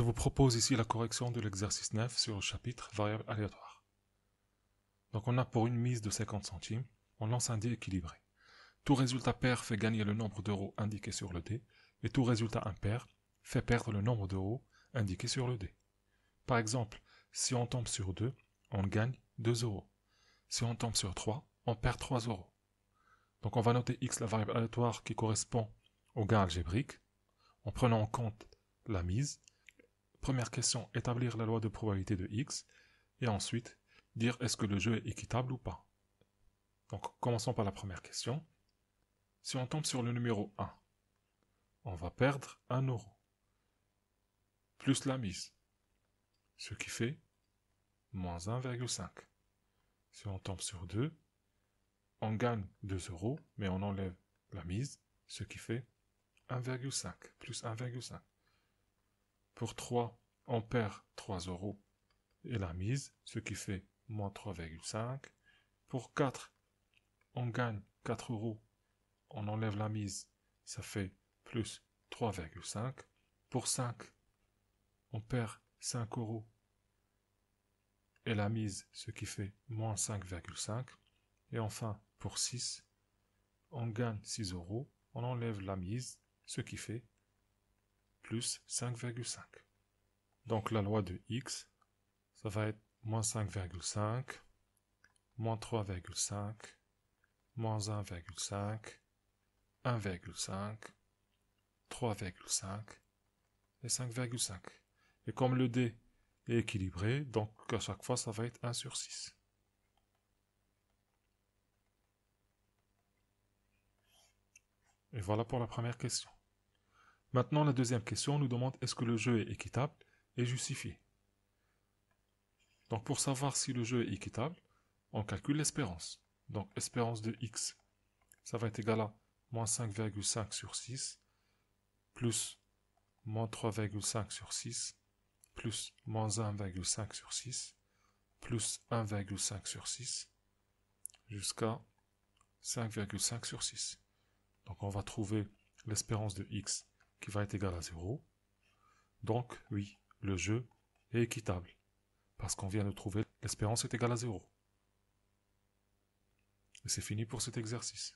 vous propose ici la correction de l'exercice 9 sur le chapitre variable aléatoire. Donc on a pour une mise de 50 centimes, on lance un dé équilibré. Tout résultat pair fait gagner le nombre d'euros indiqué sur le dé, et tout résultat impair fait perdre le nombre d'euros indiqué sur le dé. Par exemple, si on tombe sur 2, on gagne 2 euros. Si on tombe sur 3, on perd 3 euros. Donc on va noter x, la variable aléatoire qui correspond au gain algébrique, en prenant en compte la mise. Première question, établir la loi de probabilité de x, et ensuite dire est-ce que le jeu est équitable ou pas. Donc commençons par la première question. Si on tombe sur le numéro 1, on va perdre 1 euro, plus la mise, ce qui fait moins 1,5. Si on tombe sur 2, on gagne 2 euros, mais on enlève la mise, ce qui fait 1,5, plus 1,5. Pour 3, on perd 3 euros et la mise, ce qui fait moins 3,5. Pour 4, on gagne 4 euros, on enlève la mise, ça fait plus 3,5. Pour 5, on perd 5 euros et la mise, ce qui fait moins 5,5. Et enfin, pour 6, on gagne 6 euros, on enlève la mise, ce qui fait plus 5,5. Donc la loi de x, ça va être moins 5,5, moins 3,5, moins 1,5, 1,5, 3,5 et 5,5. Et comme le dé est équilibré, donc à chaque fois ça va être 1 sur 6. Et voilà pour la première question. Maintenant, la deuxième question nous demande est-ce que le jeu est équitable et justifié. Donc pour savoir si le jeu est équitable, on calcule l'espérance. Donc espérance de x, ça va être égal à moins 5,5 sur 6, plus moins 3,5 sur 6, plus moins 1,5 sur 6, plus 1,5 sur 6, jusqu'à 5,5 sur 6. Donc on va trouver l'espérance de x qui va être égale à 0. Donc oui, le jeu est équitable, parce qu'on vient de trouver l'espérance est égale à 0. Et c'est fini pour cet exercice.